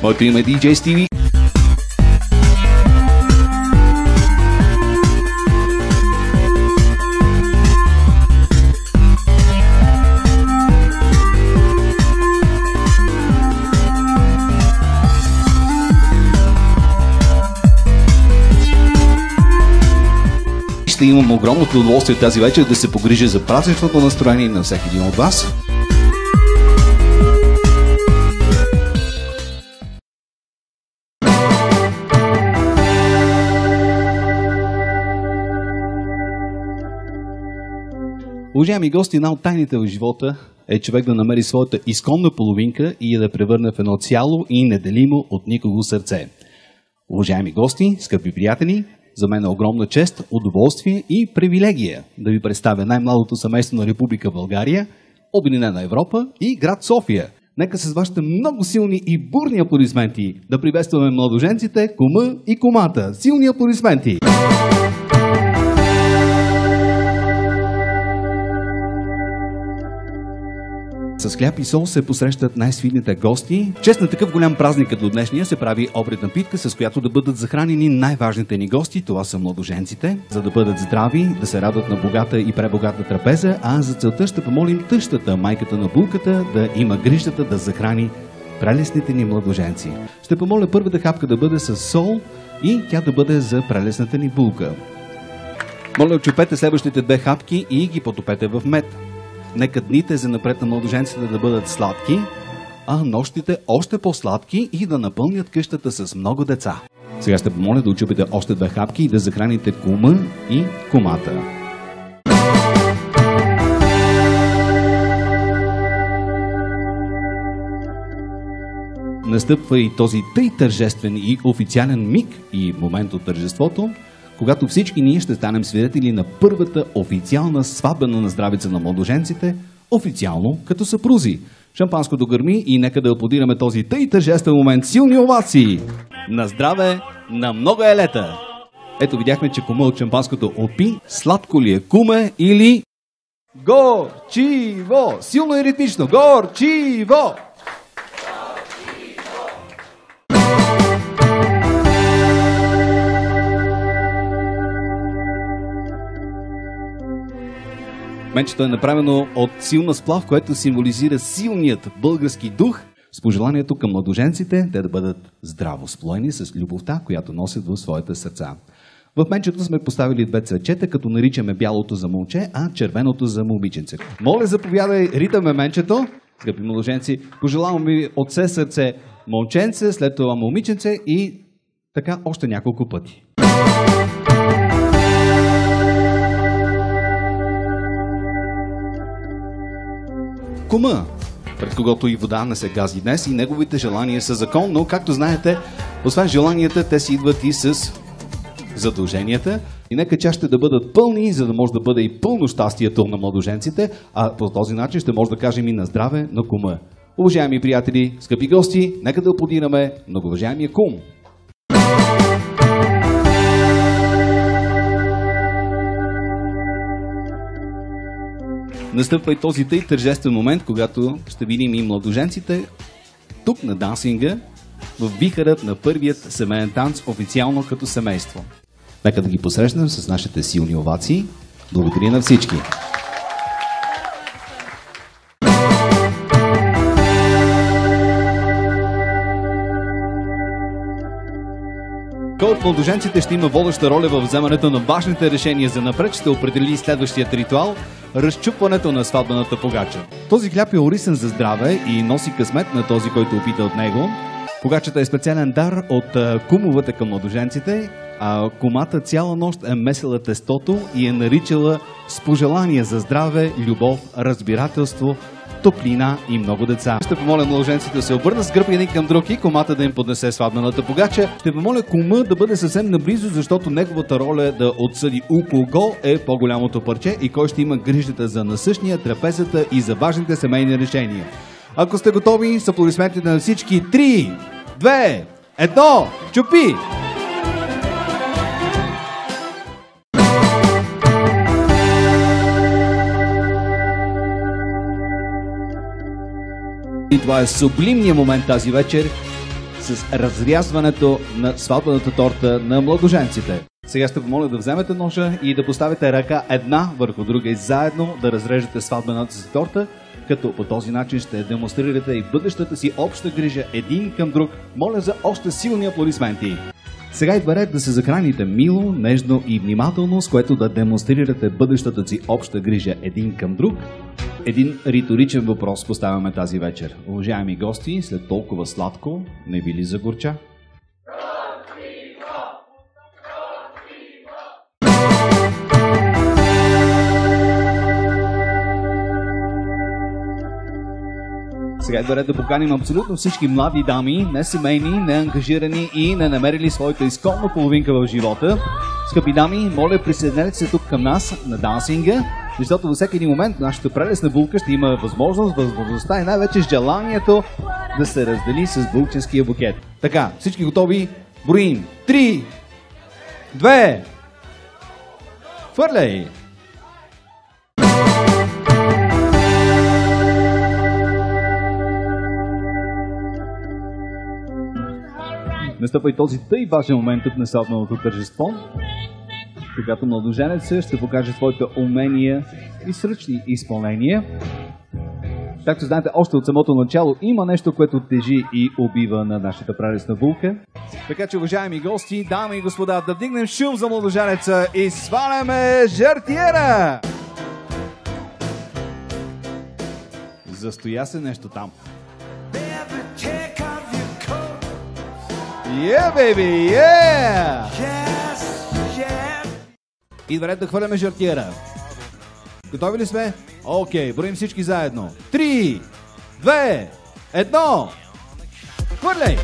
Моето име е DJ Stevie. Ще имам огромното удоволствие тази вечер да се погрижа за празничното настроение на всеки един от вас. Уважаеми гости, една от тайните в живота е човек да намери своята изконна половинка и да превърне в едно цяло и неделимо от никого сърце. Уважаеми гости, скъпи приятели, за мен е огромна чест, удоволствие и привилегия да ви представя най-младото семейство на Република България, Обединена Европа и град София. Нека с вашите много силни и бурни аплодисменти да приветстваме младоженците, кума и кумата. Силни аплодисменти! С хляб и сол се посрещат най-свидните гости. В чест на такъв голям празник като днешния се прави обредна питка, с която да бъдат захранени най-важните ни гости. Това са младоженците, за да бъдат здрави, да се радват на богата и пребогата трапеза, а за целта ще помолим тъщата, майката на булката, да има грижата да захрани прелесните ни младоженци. Ще помоля първата хапка да бъде с сол и тя да бъде за прелесната ни булка. Моля, отчупете следващите две хапки и ги потопете в мед. Нека дните за напред на младоженците да бъдат сладки, а нощите още по-сладки и да напълнят къщата с много деца. Сега ще помоля да очупите още две хапки и да захраните кума и кумата. Настъпва и този тъй тържествен и официален миг и момент от тържеството, когато всички ние ще станем свидетели на първата официална сватбена наздравица на младоженците, официално като съпрузи. Шампанското гърми и нека да аплодираме този тъй тържествен момент. Силни овации! На здраве, на много елета! Ето видяхме, че кума от шампанското опи, сладко ли е куме или горчиво! Силно и ритмично! Горчиво! Менчето е направено от силна сплав, което символизира силният български дух, с пожеланието към младоженците те да бъдат здраво сплоени с любовта, която носят в своите сърца. В менчето сме поставили две цветчета, като наричаме бялото за момче, а червеното за момиченце. Моля, заповядай, ритаме менчето. Скъпи младоженци, пожелавам ви от все сърце момченце, след това момиченце и така още няколко пъти. Кума, пред когото и вода не се гази днес и неговите желания са закон, но както знаете, освен желанията, те си идват и с задълженията. И нека чашите да бъдат пълни, за да може да бъде и пълно щастието на младоженците, а по този начин ще може да кажем и на здраве на кума. Уважаеми приятели, скъпи гости, нека да аплодираме многоуважаемия кум. Настъпва и този тъй тържествен момент, когато ще видим и младоженците тук на дансинга, в вихърът на първият семейен танц официално като семейство. Нека да ги посрещнем с нашите силни овации. Благодаря на всички! Кой от младоженците ще има водеща роля в вземането на важните решения за напред, ще определи следващият ритуал – разчупването на сватбената погача. Този хляб е орисен за здраве и носи късмет на този, който опита от него. Погачата е специален дар от кумовете към младоженците, а кумата цяла нощ е месила тестото и е наричала с пожелания за здраве, любов, разбирателство, топлина и много деца. Ще помоля младоженците да се обърнат с гръб един към друг и кумата да им поднесе сватбената погача. Ще помоля кума да бъде съвсем наблизо, защото неговата роля е да отсъди у кого е по-голямото парче и кой ще има грижата за насъщния, трапезата и за важните семейни решения. Ако сте готови, с аплодисментите на всички, 3, 2, 1, чупи! И това е сублимният момент тази вечер, с разрязването на сватбената торта на младоженците. Сега ще помоля да вземете ножа и да поставите ръка една върху друга и заедно да разрежете сватбената си торта, като по този начин ще демонстрирате и бъдещата си обща грижа един към друг. Моля за още силни аплодисменти. Сега идва ред да се захраните мило, нежно и внимателно, с което да демонстрирате бъдещата си обща грижа един към друг. Един риторичен въпрос поставяме тази вечер. Уважаеми гости, след толкова сладко, не би ли загорча? Сега е ред да поканим абсолютно всички млади дами, несемейни, неангажирани и не намерили своята изконна половинка в живота. Скъпи дами, моля, присъединете се тук към нас на дансинга, защото във всеки един момент нашата прелесна булка ще има възможността и най-вече желанието да се раздели с булченския букет. Така, всички готови? Броим. 3, 2, хвърляй! Настъпва и този тъй важен момент от насладното тържество, когато младоженецът ще покаже своите умения и сръчни изпълнения. Както знаете, още от самото начало има нещо, което тежи и убива на нашата прелесна булка. Така че, уважаеми гости, дами и господа, да вдигнем шум за младоженеца и сваляме жартиера! Застоя се нещо там. Yeah, baby, yeah! Yes, yeah! Идва ред да хвърляме жартиера. Готови ли сме? Окей, броим всички заедно. 3, 2, 1, хвърляй!